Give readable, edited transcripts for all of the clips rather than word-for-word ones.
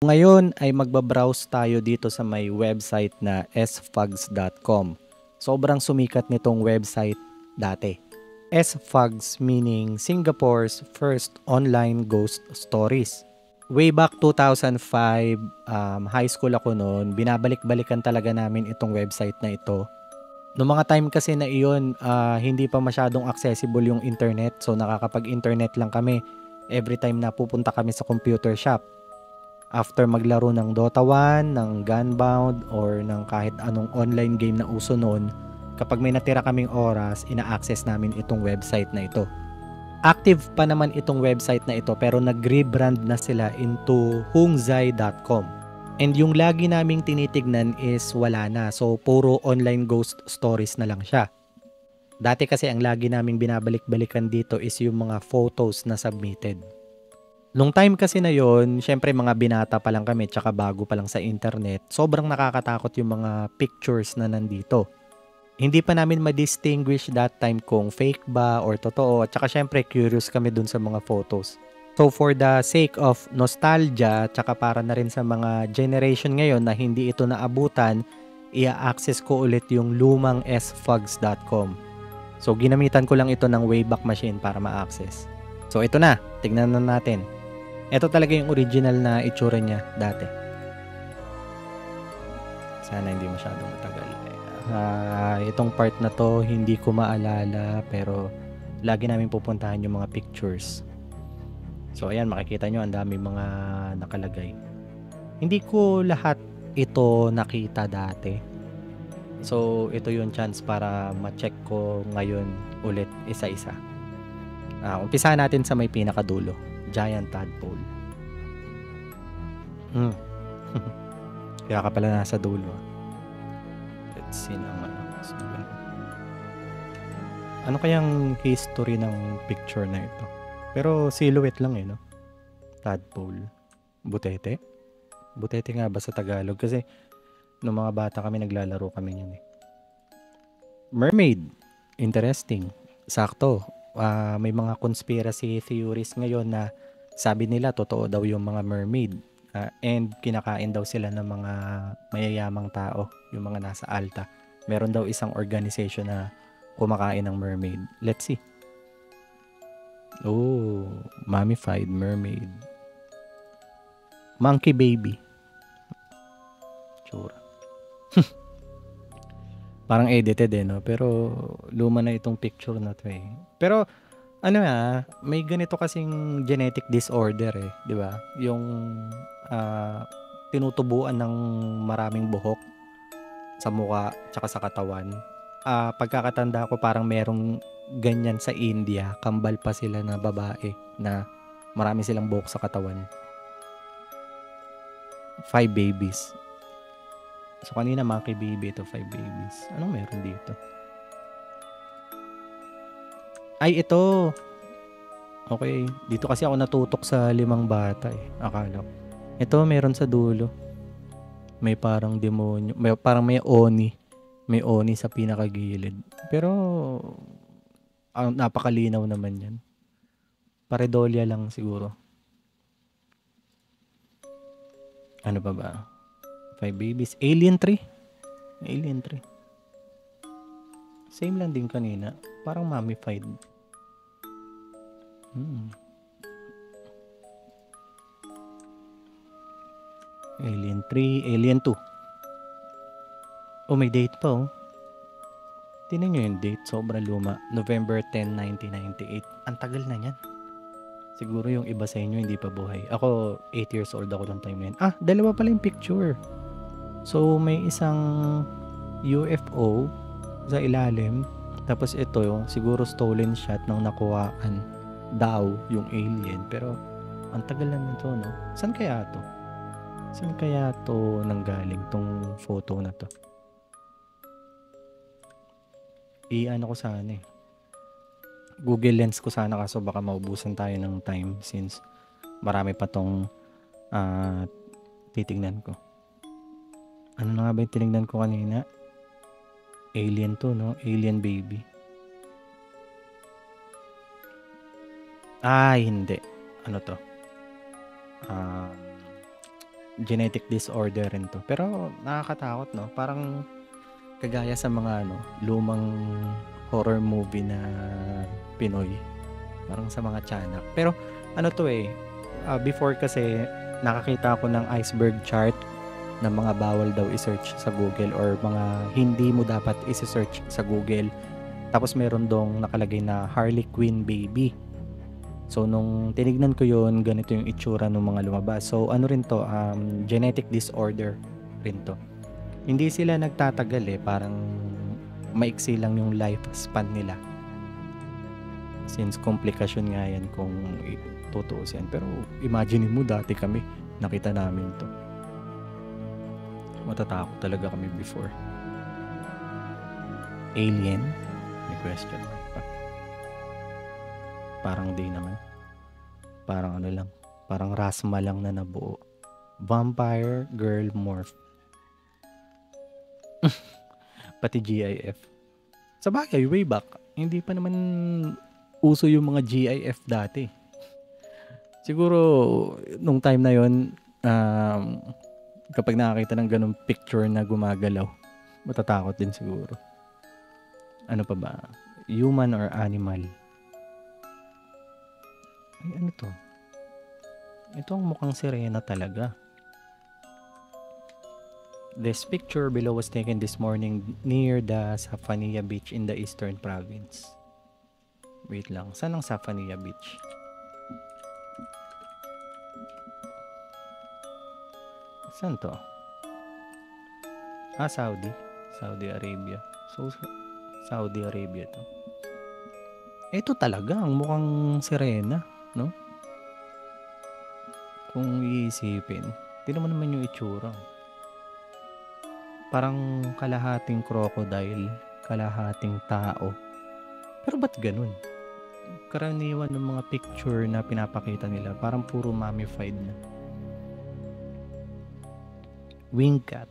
Ngayon ay magbabrowse tayo dito sa may website na sfugs.com. Sobrang sumikat nitong website dati. Sfugs meaning Singapore's first online ghost stories. Way back 2005, high school ako noon, binabalik-balikan talaga namin itong website na ito. Noong mga time kasi na iyon, hindi pa masyadong accessible yung internet. So nakakapag-internet lang kami every time na pupunta kami sa computer shop. After maglaro ng Dota 1, ng Gunbound, or ng kahit anong online game na uso noon, kapag may natira kaming oras, ina-access namin itong website na ito. Active pa naman itong website na ito pero nag-rebrand na sila into hungzai.com. And yung lagi naming tinitignan is wala na. So, puro online ghost stories na lang siya. Dati kasi ang lagi naming binabalik-balikan dito is yung mga photos na submitted. Nung time kasi na yon, syempre mga binata pa lang kami tsaka bago pa lang sa internet, sobrang nakakatakot yung mga pictures na nandito. Hindi pa namin ma-distinguish that time kung fake ba or totoo, at tsaka syempre curious kami dun sa mga photos. So for the sake of nostalgia, tsaka para na rin sa mga generation ngayon na hindi ito naabutan, i-access ko ulit yung lumang sfugs.com. So ginamitan ko lang ito ng Wayback Machine para ma-access. So ito na, tignan na natin. Ito talaga yung original na itsura niya dati. Sana hindi masyadong matagal. Itong part na to, hindi ko maalala pero lagi namin pupuntahan yung mga pictures. So ayan, makikita nyo ang dami mga nakalagay. Hindi ko lahat ito nakita dati. So ito yung chance para ma-check ko ngayon ulit isa-isa. Umpisahan natin sa may pinakadulo. Giant tadpole. Kaya ka pala nasa dulo. Let's see naman. Ano kayang history ng picture na ito? Pero silhouette lang no? Tadpole. Butete? Butete nga ba sa Tagalog? Kasi nung mga bata kami naglalaro kami niyan Mermaid. Interesting. Sakto. May mga conspiracy theories ngayon na sabi nila totoo daw yung mga mermaid and kinakain daw sila ng mga mayayamang tao, yung mga nasa alta. Meron daw isang organization na kumakain ng mermaid. Let's see. Oh, mummified mermaid. Monkey baby. Tsura. Parang edited no? Pero luma na itong picture na to Pero may ganito kasing genetic disorder di ba? Yung tinutubuan ng maraming buhok sa mukha tsaka sa katawan. Pagkakatanda ko parang merong ganyan sa India, kambal pa sila na babae na marami silang buhok sa katawan. 5 babies. So kanina monkey baby, ito 5 babies. Anong meron dito? Ay, ito. Okay. Dito kasi ako natutok sa 5 bata akala ko. Ito, meron sa dulo. May parang demonyo. Parang may oni. May oni sa pinakagilid. Pero, napakalinaw naman yan. Pareidolia lang siguro. Ano pa ba? 5 babies. Alien 3. Alien 3. Same lang din kanina. Parang mummified. Alien 3, Alien 2. Oh, may date pa Tingnan nyo yung date. Sobrang luma. November 10, 1998. Ang tagal na yan. Siguro yung iba sa inyo hindi pa buhay. Ako, 8 years old ako ng time na yan. Dalawa pala yung picture. So, may isang UFO sa ilalim. Tapos ito, siguro stolen shot ng nakuhaan daw yung alien. Pero, ang tagal naman to, no? Saan kaya to? Saan kaya to nanggaling, tong photo na to? Ano ko sana Google Lens ko sana kaso baka maubusan tayo ng time since marami pa tong titignan ko. Ano na nga ba yung tinignan ko kanina? Alien to, no? Alien baby. Hindi. Ano to? genetic disorder rin to. Pero nakakatakot, no? Parang kagaya sa mga lumang horror movie na Pinoy. Parang sa mga tiyanak. Pero ano to eh, before kasi nakakita ako ng iceberg chart na mga bawal daw i-search sa Google or mga hindi mo dapat i-search sa Google. Tapos meron dong nakalagay na Harley Quinn baby. So nung tinignan ko yun, ganito yung itsura ng mga lumabas. So ano rin to, genetic disorder rin to. Hindi sila nagtatagal eh, parang maiksi lang yung lifespan nila. Since komplikasyon nga yan kung tutuusin. Pero imagine mo dati kami, nakita namin to. Matatakot talaga kami before. Alien? May question mark pa. Parang di naman. Parang ano lang. Parang rasma lang na nabuo. Vampire girl morph. Pati GIF. Sa bagay, way back, hindi pa naman uso yung mga GIF dati. Siguro, nung time na yon, kapag nakakita ng ganung picture na gumagalaw, matatakot din siguro. Ano pa ba? Human or animal? Ay, ano to? Ito ang mukhang sirena talaga. This picture below was taken this morning near the Safania Beach in the Eastern Province. Wait lang, saan ang Safania Beach? Saan to? Saudi. Saudi Arabia. So, Saudi Arabia to. Ito talaga, ang mukhang sirena, no? Kung iisipin, tingnan mo naman yung itsura. Parang kalahating crocodile, kalahating tao. Pero ba't ganun? Karaniwan ng mga picture na pinapakita nila, parang puro mummified na. Wing cat.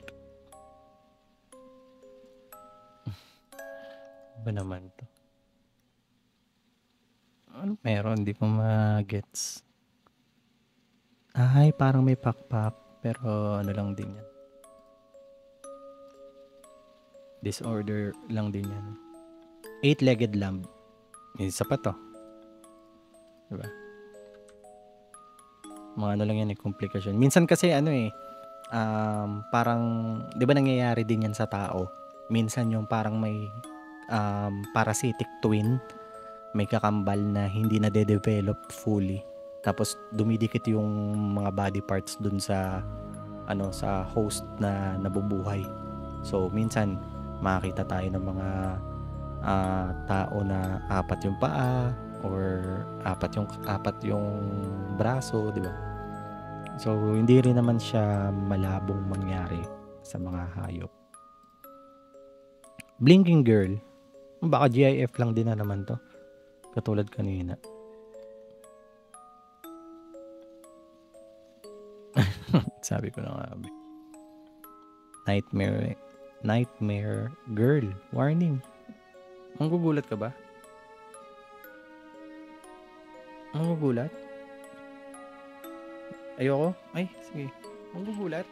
Ba naman to? Ano meron? Hindi ko ma-gets. Ay, parang may pakpak. Pero ano lang din yan. Disorder lang din yan. 8-legged lamb. Isa pa to. Diba? Mga ano lang yan eh, komplikasyon. Minsan kasi ano eh, parang, di ba nangyayari din yan sa tao? Minsan yung parang may parasitic twin, may kakambal na hindi na de-develop fully. Tapos dumidikit yung mga body parts dun sa sa host na nabubuhay. So minsan makakita tayo ng mga tao na apat yung paa or apat yung braso, di ba? So hindi rin naman siya malabong mangyari sa mga hayop. Blinking girl, baka GIF lang din na naman to, katulad kanina. Sabi ko na nga. Nightmare girl. Warning. Manggugulat ka ba? Manggugulat? Ayoko? Ay, sige. Manggugulat?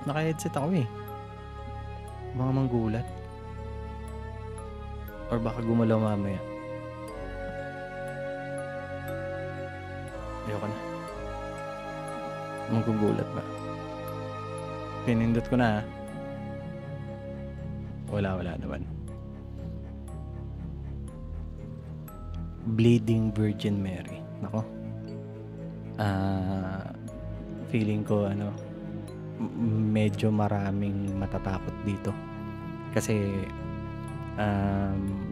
Naka-headset ako eh. Mga manggulat. Or baka gumalaw mamaya. Ayoko na. Manggugulat ba? Pinindot ko na. Wala naman. Bleeding Virgin Mary. Nako. Feeling ko medyo maraming matatakot dito. Kasi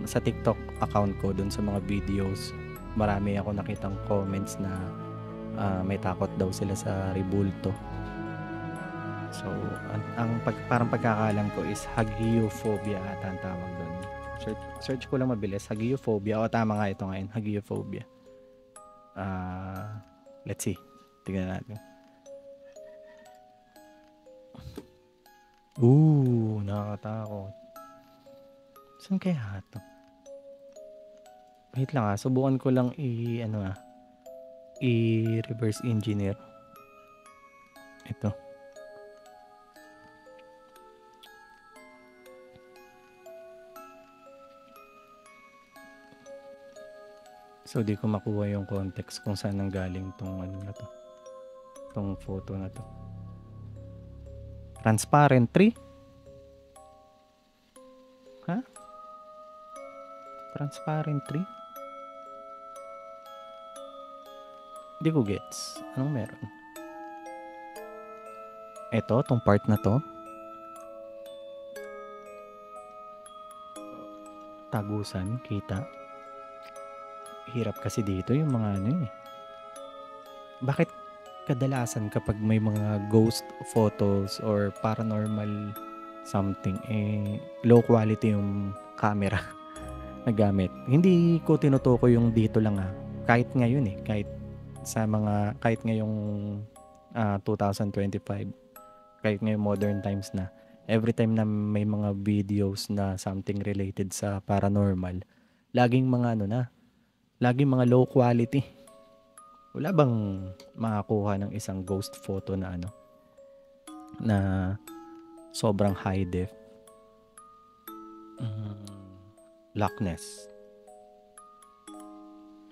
sa TikTok account ko dun sa mga videos, marami ako nakitang comments na may takot daw sila sa rebulto. So, parang pagkakalam ko is hagiophobia ata ang tawag doon. Search ko lang mabilis, hagiophobia. O tama nga ito ngayon, hagiophobia. Let's see. Tingnan natin. Nakakatakot. Saan kaya ito? Wait lang subukan ko lang i-reverse engineer. Ito. So, di ko makuha yung context kung saan nanggaling tong ano na to. Tong photo na to. Transparent tree? Ha? Transparent tree? Di ko gets. Anong meron? Ito, tong part na to. Tagusan, kita. Hirap kasi dito yung mga ano eh. Bakit kadalasan kapag may mga ghost photos or paranormal something, low quality yung camera na gamit? Hindi ko tinutukoy yung dito lang Kahit ngayon kahit kahit ngayong 2025, kahit ngayong modern times na, every time na may mga videos na something related sa paranormal, laging mga low quality. Wala bang makakuha ng isang ghost photo na na sobrang high def? Loch Ness.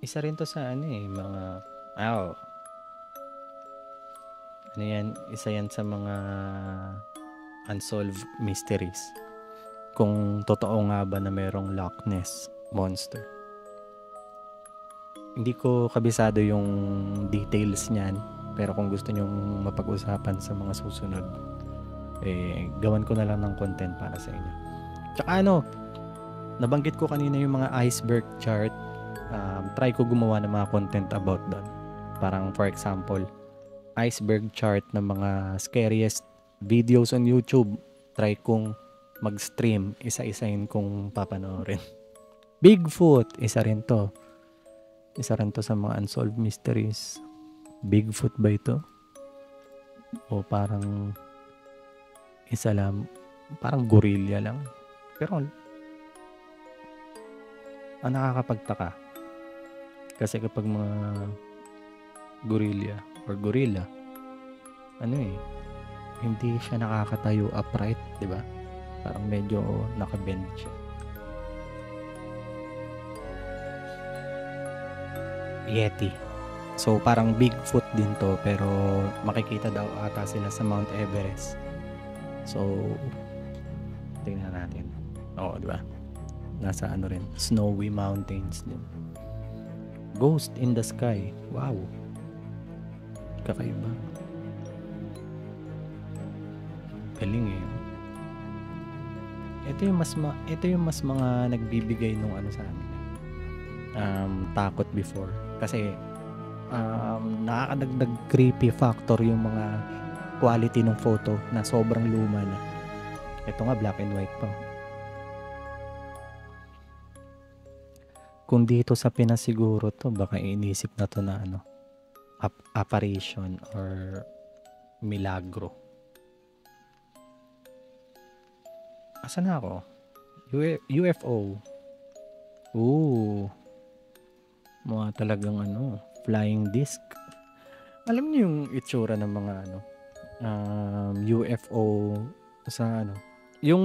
Isa rin to sa mga isa yan sa mga unsolved mysteries. Kung totoo nga ba na merong Loch Ness monster. Hindi ko kabisado yung details niyan, pero kung gusto nyong mapag-usapan sa mga susunod, gawan ko na lang ng content para sa inyo. Tsaka nabanggit ko kanina yung mga iceberg chart. Try ko gumawa ng mga content about that. Parang for example, iceberg chart ng mga scariest videos on YouTube. Try kong mag-stream, isa-isahin kong papanoorin. Bigfoot, isa rin to sa mga unsolved mysteries. Bigfoot ba ito? O parang isa lang, parang gorilla lang. Pero ang nakakapagtaka, kasi kapag mga gorilla, hindi siya nakakatayo upright, di ba? Parang medyo nakabend siya. Yeti. So parang Bigfoot din to, pero makikita daw ata sila sa Mount Everest. So tingnan natin. Oo, di ba? Nasa rin, snowy mountains din. Ghost in the sky. Wow. Kakaiba. Galing Ito yung mas mga nagbibigay nung sa amin. Takot before. Kasi nakakadagdag creepy factor yung mga quality ng photo na sobrang luma na. Ito nga black and white pa. Kung dito sa Pinas siguro to, baka inisip na to na apparition or milagro. Asan na ako? UFO. Ooh. Mga talagang flying disc. Alam niyo yung itsura ng mga UFO sa yung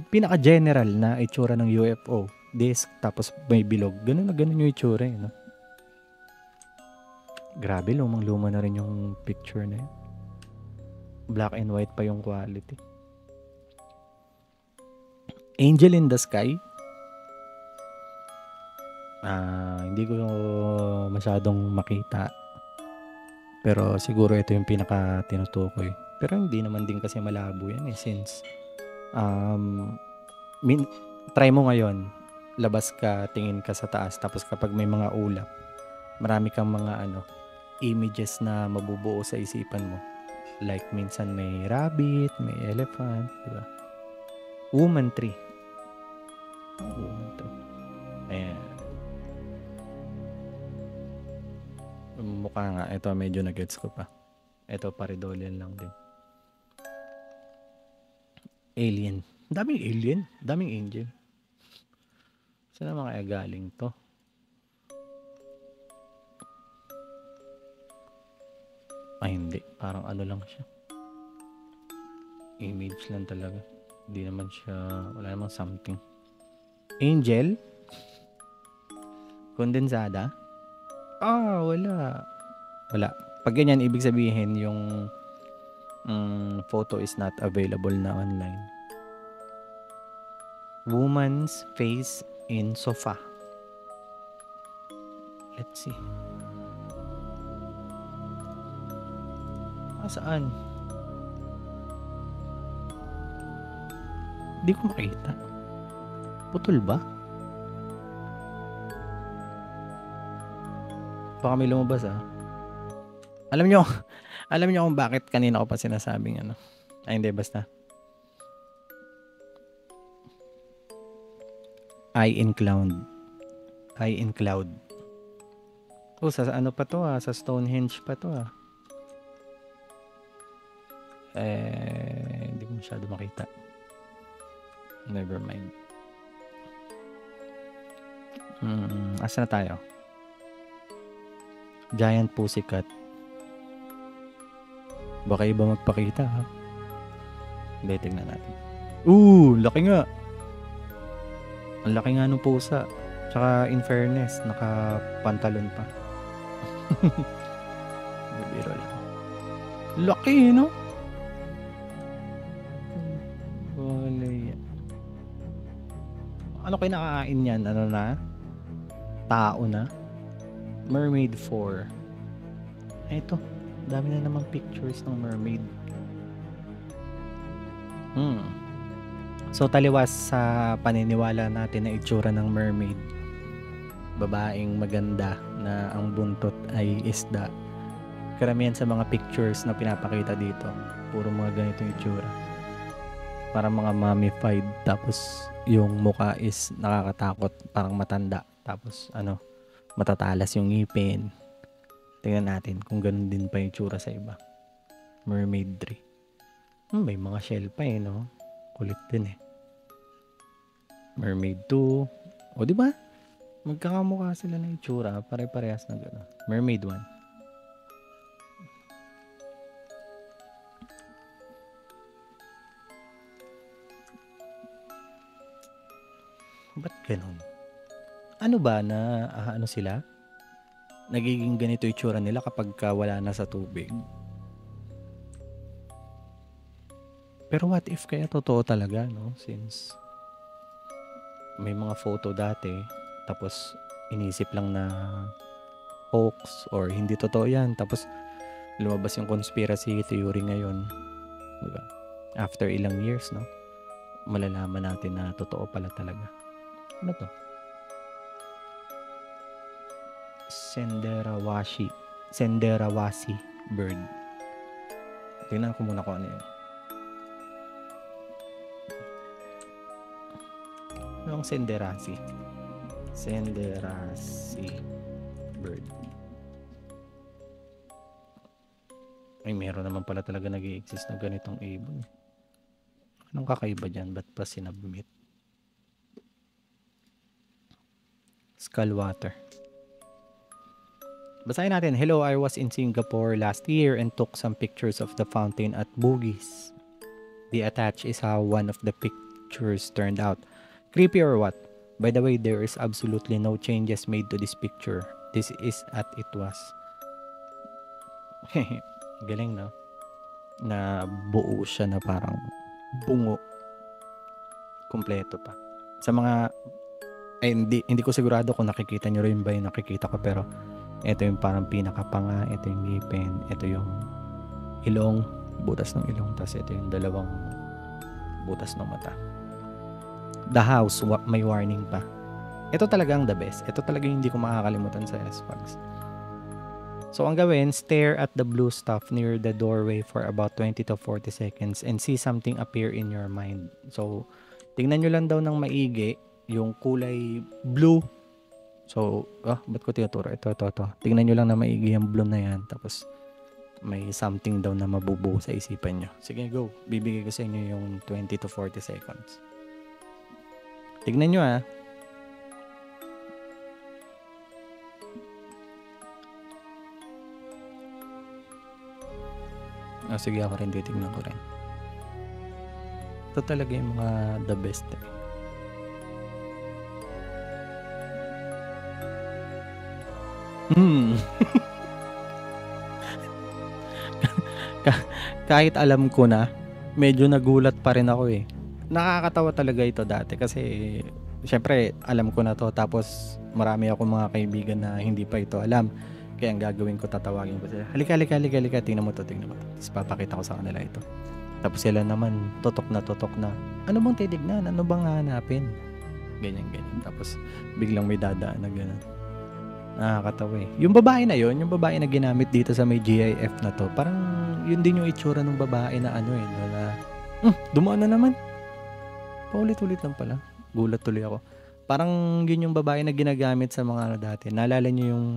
pinaka-general na itsura ng UFO, disc tapos may bilog. Ganun yung itsura Grabe, lumang-luma na rin yung picture na yun. Black and white pa yung quality. Angel in the Sky. Hindi ko masyadong makita. Pero siguro ito yung pinaka tinutukoy. Pero hindi naman din kasi malabo yan since try mo ngayon, labas ka, tingin ka sa taas, tapos kapag may mga ulap, marami kang mga images na mabubuo sa isipan mo. Like minsan may rabbit, may elephant, diba? Woman tree. Ayan. Mukha nga. Ito medyo na-gets ko pa. Ito paridolian lang din. Alien. Daming alien. Daming angel. Saan naman kaya galing to? Ay, hindi. Parang ano lang siya. Image lang talaga. Hindi naman siya, wala namang something. Angel? Kondensada? Wala. Wala. Pag ganyan, ibig sabihin yung photo is not available na online. Woman's face in sofa. Let's see. Saan? Hindi ko makita. Putol ba? Baka may lumabas Alam nyo kung bakit kanina ko pa sinasabing ano. Ay hindi, basta. Eye in cloud. Eye in cloud. Sa ano pa to sa Stonehenge pa to hindi ko masyado makita. Never mind. Asa na tayo? Giant Pussycat. Baka iba magpakita Hindi, tignan natin. Laki nga. Ang laki nga ng pusa. Tsaka in fairness, naka-pantalon pa. Bibiro lang. Laki, no? Ano kinakain yan? Ano na? Tao na? Mermaid 4. Ito. Dami na namang pictures ng mermaid. So, taliwas sa paniniwala natin na itsura ng mermaid. Babaeng maganda na ang buntot ay isda. Karamihan sa mga pictures na pinapakita dito, puro mga ganitong itsura. Para mga mummified. Tapos, yung mukha is nakakatakot. Parang matanda. Tapos, matatalas yung ngipin. Tingnan natin kung ganun din pa yung itsura sa iba. Mermaid 3. May mga shell pa no? Kulit din Mermaid 2. Di ba? Magkakamukha sila ng itsura. Pare-parehas na gano'n. Mermaid 1. Ba't ganun? Ano ba na sila? Nagiging ganito itsura nila kapag wala na sa tubig. Pero what if kaya totoo talaga, no? Since may mga photo dati, tapos inisip lang na hoax or hindi totoo yan. Tapos lumabas yung conspiracy theory ngayon. Diba? After ilang years, no? Malalaman natin na totoo pala talaga. Ano to? Cenderawasih bird. Tingnan ko muna kung ano yun. Yung Cenderawasih bird. Ay, meron naman pala talaga nag-i-exist na ganitong ibon. Anong kakaiba dyan? Ba't pa sinabmit? Skullwater. Basahin natin. Hello, I was in Singapore last year and took some pictures of the fountain at Bugis. The attached is how one of the pictures turned out. Creepy or what? By the way, there is absolutely no changes made to this picture. This is as it was. Galing, no? Na buo siya na parang bungo. Kompleto pa. Sa mga hindi ko sigurado kung nakikita nyo rin ba yung nakikita ko, pero ito yung parang pinakapanga, ito yung ngipin, ito yung ilong, butas ng ilong, tapos ito yung dalawang butas ng mata. The house, may warning pa. Ito talagang the best. Ito talaga yung hindi ko makakalimutan sa SFAGS. So, ang gawin, stare at the blue stuff near the doorway for about 20 to 40 seconds and see something appear in your mind. So, tingnan nyo lang daw ng maigi yung kulay blue. So, ba't ko tinuturo? Ito. Tingnan nyo lang na maigi yung blue na yan. Tapos, may something daw na mabubuo sa isipan nyo. Sige, go. Bibigay ko sa inyo yung 20 to 40 seconds. Tignan nyo Sige, ako rin titignan ko rin. Ito talaga yung mga the best eh. Kahit alam ko na, medyo nagulat pa rin ako eh. Nakakatawa talaga ito dati kasi syempre alam ko na to, tapos marami akong mga kaibigan na hindi pa ito alam. Kaya ang gagawin ko, tatawagin ko sila. Halika, tingnan mo to. Tapos papakita ko sa kanila ito. Tapos sila naman, tutok na. Ano bang titignan? Ano bang hahanapin? Ganyan. Tapos biglang may dadaan na gano'n. Nakakatawa eh. Yung babae na yon, yung babae na ginamit dito sa may GIF na to, parang yun din yung itsura ng babae na ano eh. Na, dumaan na naman. Paulit-ulit lang pala. Gulat tuloy ako. Parang yun yung babae na ginagamit sa mga ano dati. Naalala nyo yung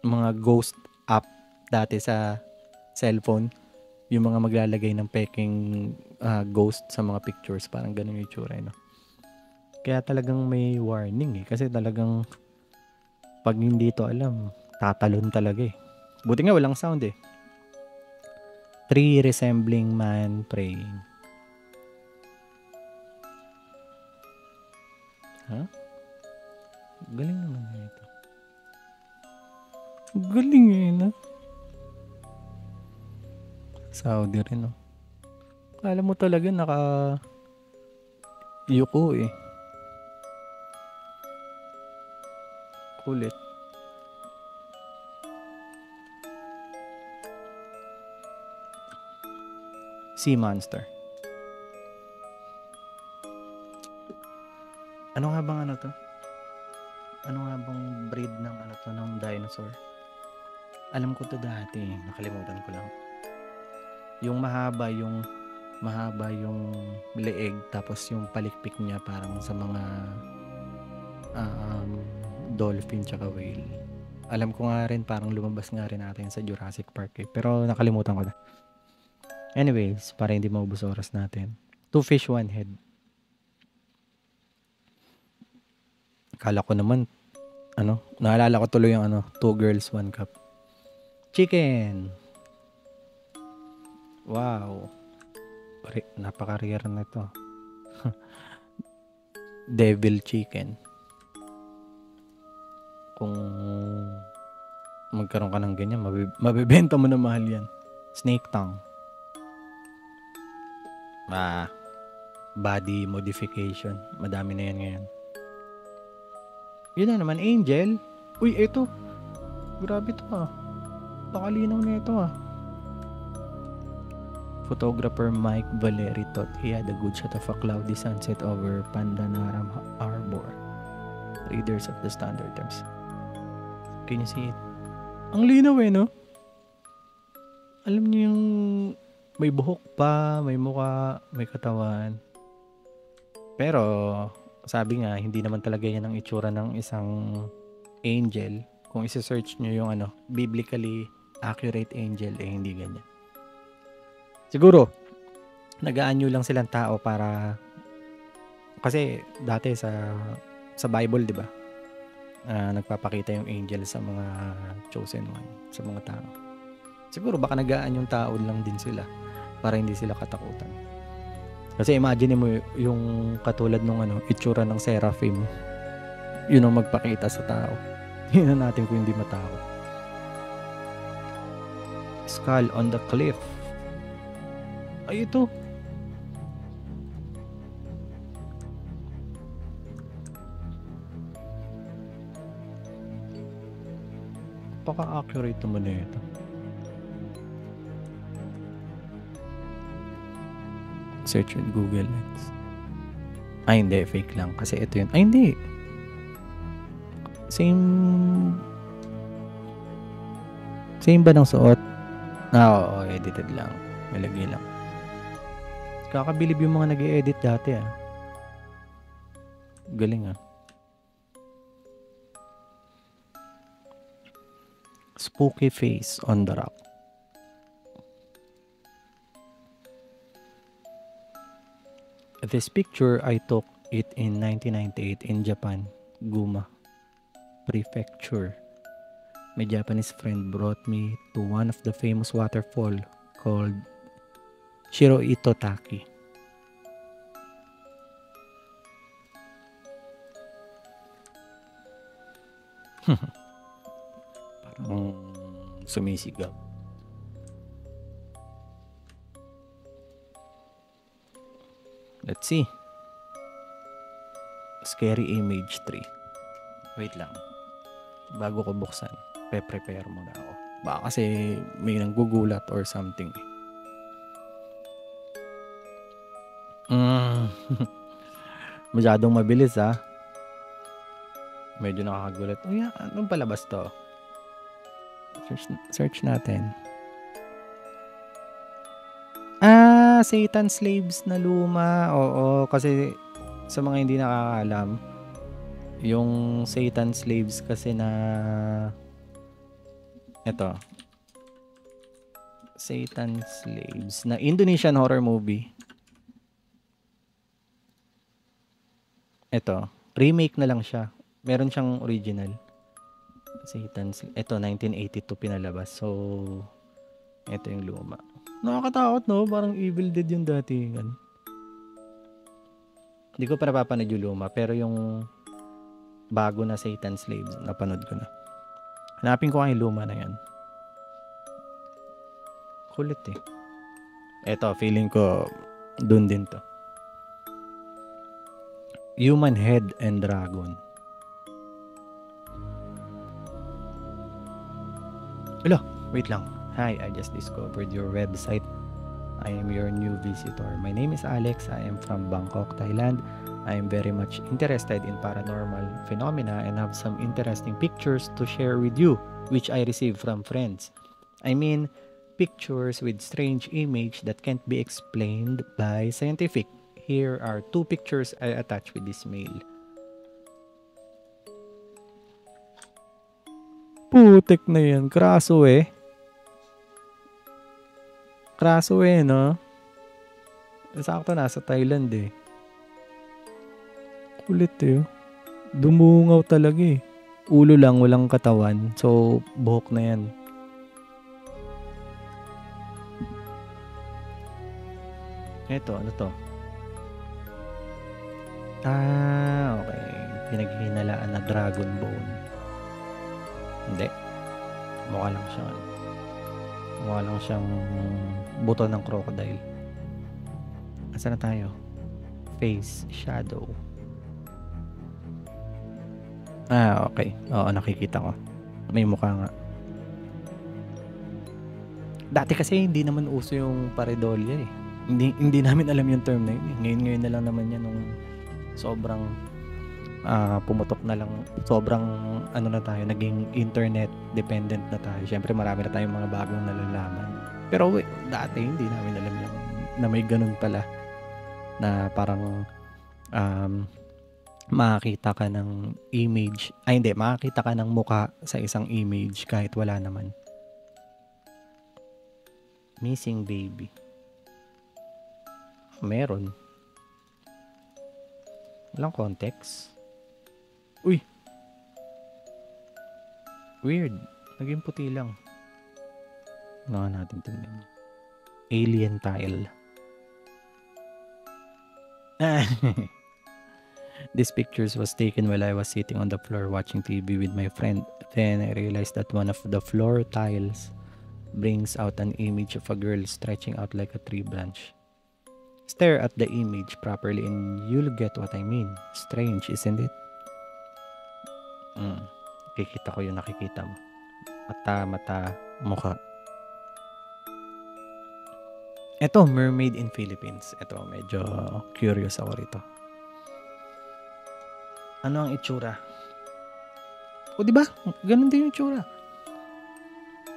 mga ghost app dati sa cellphone, yung mga maglalagay ng peking ghost sa mga pictures, parang ganun yung itsura, no? Kaya talagang may warning eh, kasi talagang pag hindi to alam, tatalon talaga eh. Buti nga walang sound eh. Tree resembling man praying. Galing naman na ito. Galing eh, no? Saudi rin, no? Alam mo talaga yuko eh. Kulit. Sea monster. Ano nga bang to? Ano nga bang breed ng ng dinosaur? Alam ko to dati, nakalimutan ko lang. Yung mahaba yung leeg, tapos yung palikpik niya parang sa mga dolphin tsaka whale. Alam ko nga rin, parang lumabas nga rin natin sa Jurassic Park eh, pero nakalimutan ko na. Anyways, para hindi maubos oras natin. 2 fish, 1 head. Kala ko naman, naalala ko tuloy yung 2 girls, 1 cup. Chicken! Wow! Napaka-rare na ito. Devil chicken. Kung magkaroon ka ng ganyan, mabibenta mo na mahal yan. Snake tongue. Body modification. Madami na yan ngayon. Yun na naman, angel. Uy, eto. Grabe to Pakalinaw na ito Photographer Mike Valeri thought he had a good shot of a cloudy sunset over Pandanaram Harbor. Readers of the Standard Times. Can you see it? Ang linaw no? Alam niyo yung may buhok pa, may mukha, may katawan. Pero sabi nga, hindi naman talaga yan ang itsura ng isang angel. Kung isi-search nyo yung biblically accurate angel, hindi ganyan. Siguro, nag-aanyo lang silang tao para, kasi dati sa Bible, di ba? Nagpapakita yung angel sa mga chosen one, sa mga tao. Siguro baka nag-aanyong tao lang din sila para hindi sila katakutan. Kasi imagine mo yung katulad nung itsura ng seraphim. Yun ang magpakita sa tao. Tingnan natin kung hindi matakot. Skull on the cliff. Ay, ito. Paka-accurate naman na ito. Search with Google Lens. Ay, hindi. Fake lang. Kasi ito yun. Ay, hindi. Same ba ng suot? Oo, edited lang. Malagay lang. Kakabilib yung mga nag-i-edit dati Galing Spooky face on the rock. This picture, I took it in 1998 in Japan, Guma Prefecture. My Japanese friend brought me to one of the famous waterfall called Shiro Itotaki. Parang sumisigaw. Let's see. Scary Image 3. Wait lang. Bago ko buksan, prepare muna ako. Baka kasi may nanggugulat or something. Masyadong mabilis ha. Medyo nakakagulat. Oh yeah, anong palabas to? Search natin. Satan Slaves na luma. Oo, kasi sa mga hindi nakakaalam, yung Satan Slaves kasi na ito. Satan Slaves na Indonesian horror movie. Ito, remake na lang siya. Meron siyang original. Satan Slaves. Ito, 1982 pinalabas. So, ito yung luma. Nakakatakot, no? Parang Evil Dead yung datingan. Hindi ko pa napapanood yung luma, pero yung bago na Satan Slaves, napanood ko na. Hanapin ko ang luma na yan. Kulit eh. Eto, feeling ko dun din to. Human Head and Dragon. Hello, wait lang. Hi, I just discovered your website. I am your new visitor. My name is Alex. I am from Bangkok, Thailand. I am very much interested in paranormal phenomena and have some interesting pictures to share with you, which I received from friends. I mean, pictures with strange image that can't be explained by scientific. Here are 2 pictures I attached with this mail. Putek na yan. Kraso eh. Kraso eh, no? Sakto nasa Thailand eh. Kulit eh. Dumungaw talaga eh. Ulo lang, walang katawan. So, buhok na yan. Ito, ano to? Okay. Pinaghinalaan na dragon bone. Hindi. Mukha lang siyang buto ng crocodile. Asa na tayo? Face, shadow. Okay. Oo, nakikita ko. May mukha nga. Dati kasi hindi naman uso yung pareidolia eh. Hindi namin alam yung term na yun. Ngayon na lang naman yan nung sobrang pumutok na lang. Sobrang ano na tayo, naging internet dependent na tayo. Siyempre marami na tayong mga bagong nalalaman. Pero dati hindi namin alam yan na may ganun pala na parang makakita ka ng image. Makakita ka ng muka sa isang image kahit wala naman. Missing baby. Meron. Walang context. Uy! Weird. Naging puti lang. Mga natin tingnan. Alien tile. This pictures was taken while I was sitting on the floor watching TV with my friend. Then I realized that one of the floor tiles brings out an image of a girl stretching out like a tree branch. Stare at the image properly and you'll get what I mean. Strange, isn't it? Kikita ko yung nakikita mo. Mata, mukha. Ito, Mermaid in Philippines. Ito, medyo curious ako rito. Ano ang itsura? O, diba? Ganun din yung itsura.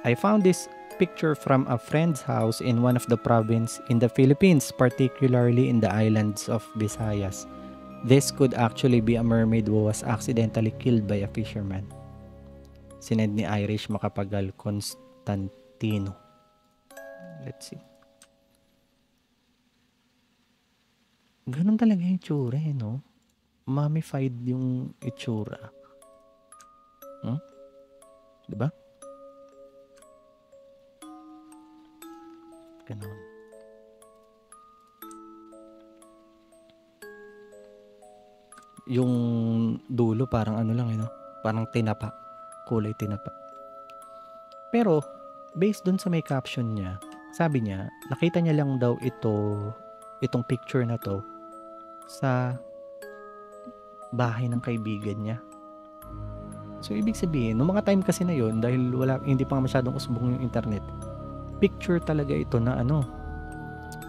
I found this picture from a friend's house in one of the province in the Philippines, particularly in the islands of Visayas. This could actually be a mermaid who was accidentally killed by a fisherman. Sinend ni Irish Makapagal Constantino. Let's see. Ganun talaga yung itsura eh, no? Mummified yung itsura. Diba? Ganun. yung dulo parang ano lang, no? Parang tinapa. Kulay tinapa. Pero, based dun sa may caption niya, sabi niya, nakita niya lang daw itong picture na to sa bahay ng kaibigan niya. So, ibig sabihin, noong mga time kasi na yon dahil hindi pa masyadong usbong yung internet, picture talaga ito na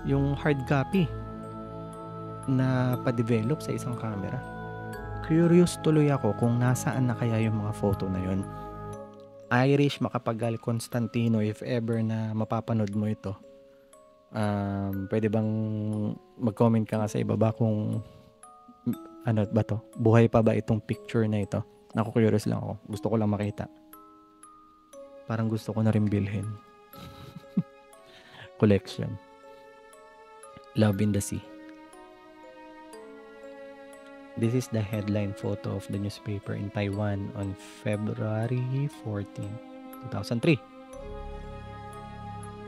yung hard copy na pa-develop sa isang camera. Curious tuloy ako kung nasaan na kaya yung mga photo na yon. Irish Makapagal Constantino, if ever na mapapanood mo ito, pwede bang mag-comment ka nga sa ibaba kung ano ba to? Buhay pa ba itong picture na ito? Naku-curious lang ako. Gusto ko lang makita. Parang gusto ko na rin bilhin. Collection. Love in the Sea. This is the headline photo of the newspaper in Taiwan on February 14, 2003.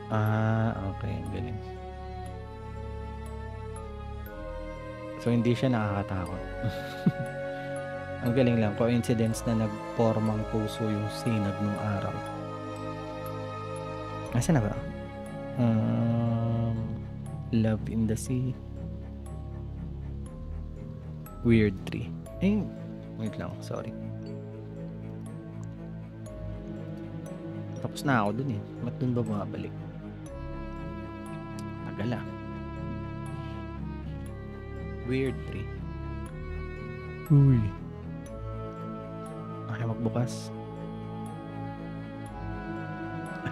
Okay. Ang galing. So, hindi siya nakakatakot. Ang galing lang. Coincidence na nagpormang puso yung sinag nung araw. Nasaan na ba? Love in the Sea. Weird Tree. Wait lang. Sorry. Tapos na ako dun eh. Ba't dun ba bumabalik? Tagal ah. Weird Tree. Uy. Okay, magbukas.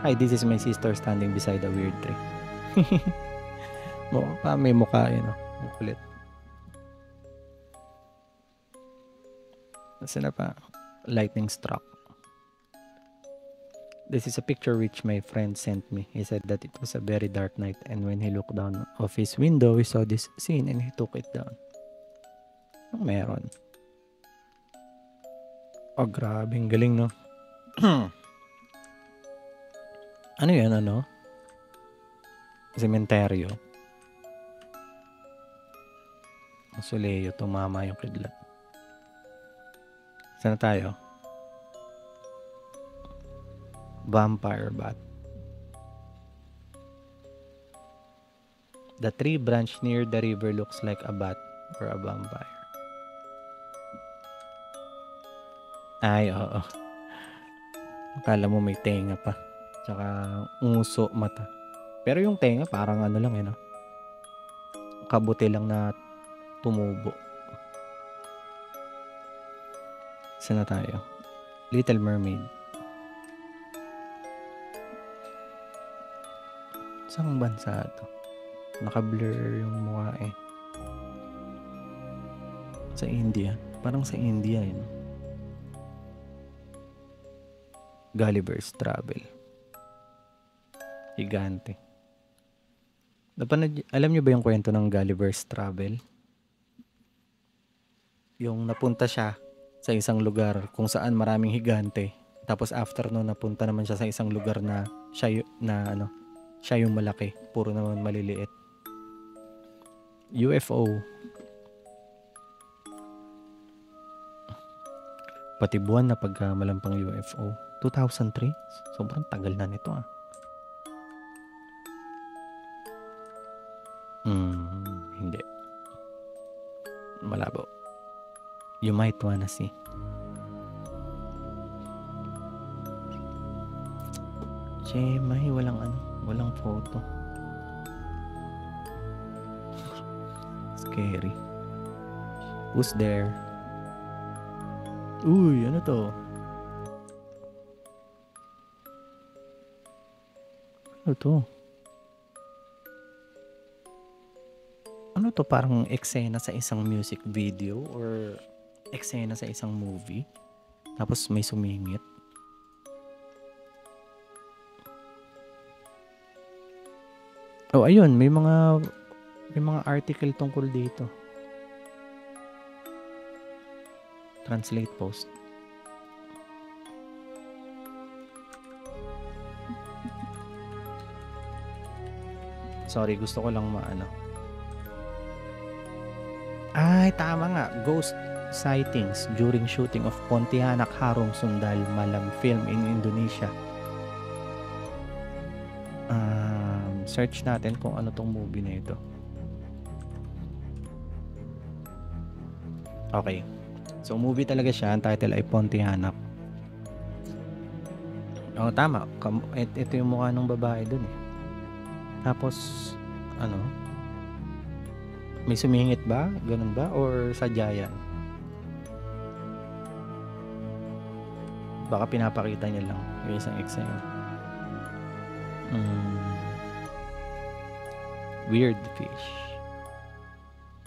Hi, this is my sister standing beside a weird tree. May mukha yun, ang kulit. Nasaan na pa? Lightning struck. This is a picture which my friend sent me. He said that it was a very dark night and when he looked down of his window, he saw this scene and he took it down. Meron. Oh, grabe. Ang galing, no? Ano yan, ano? Sementeryo. Mausoleo, tumama yung kidlat. Saan na tayo? Vampire bat. The tree branch near the river looks like a bat or a vampire. Ay, oo. Akala mo may tenga pa. Tsaka nguso mata. Pero yung tenga parang ano lang, no? Kabuti lang na tumubo. Saan na tayo? Little Mermaid. Saan bansa ito? Naka-blur yung mukha eh. Sa India. Parang sa India yun. Gulliver's Travel. Higante. Alam niyo ba yung kwento ng Gulliver's Travel? Yung napunta siya sa isang lugar kung saan maraming higante. Tapos after no, napunta naman siya sa isang lugar na siya yung malaki. Puro naman maliliit. UFO. Pati buwan na pagkamalampang UFO. 2003? Sobrang tagal na nito ah. Hindi. Malabo. You might wanna see. May walang photo. Scary. Who's there? Uy, ano to? Ano to? Ano to? Parang eksena sa isang music video or eksena sa isang movie. Tapos may sumingit. Oh, ayun, may mga article tungkol dito. Translate post. Sorry, gusto ko lang maano. Ay, tama nga. Ghost sightings during shooting of Pontianak Harum Sundal Malam film in Indonesia. Search natin kung ano tong movie na ito. Okay. So, movie talaga siya. Ang title ay Pontianak. Oh, tama. Ito yung mukha ng babae dun eh. Tapos, ano? May sumingit ba? Ganun ba? Or sadya yan? Baka pinapakita niya lang yung isang eksena. Weird fish.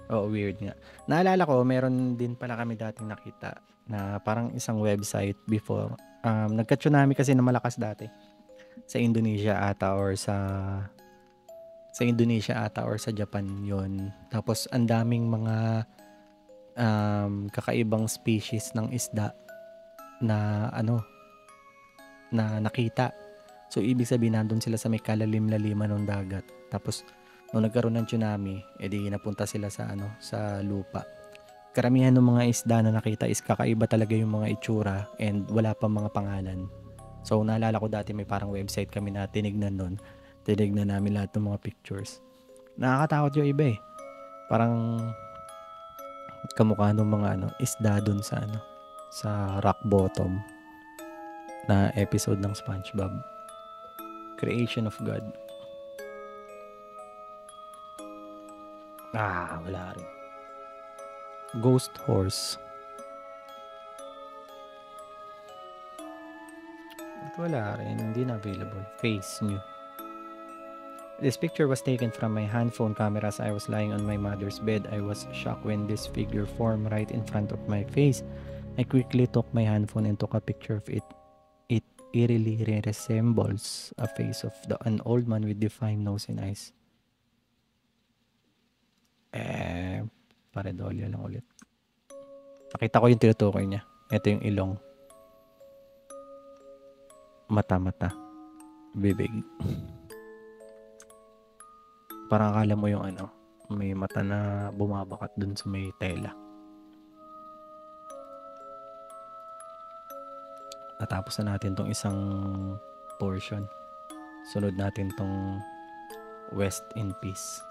Oh, weird nga. Naalala ko, meron din pala kami dating nakita na parang isang website before. Nagka-tsunami kasi na malakas dati sa Indonesia ata or sa Indonesia ata or sa Japan yon. Tapos ang daming mga kakaibang species ng isda na na nakita. So ibig sabihin nandun sila sa may kalalim-laliman ng dagat. Tapos nung nagkaroon ng tsunami, edi napunta sila sa sa lupa. Karamihan ng mga isda na nakita is kakaiba talaga yung mga itsura and wala pa mga pangalan. So naalala ko dati may parang website kami na tinignan nun. Tinignan namin lahat ng mga pictures. Nakakatakot yung iba eh. Parang kamukha ng mga isda dun sa sa rock bottom na episode ng SpongeBob. Creation of God. Wala rin. Ghost horse. Wala rin. Hindi na available. Face new. This picture was taken from my handphone camera as I was lying on my mother's bed. I was shocked when this figure formed right in front of my face. I quickly took my handphone and took a picture of it. It eerily resembles a face of an old man with defined nose and eyes. Pareidolia lang ulit. Nakita ko yung tinutukoy niya. Ito yung ilong. Mata-mata. Bibig. Parang akala mo yung may mata na bumabakat dun sa may tela. Natapos na natin tong isang portion. Sunod natin tong Rest in Peace.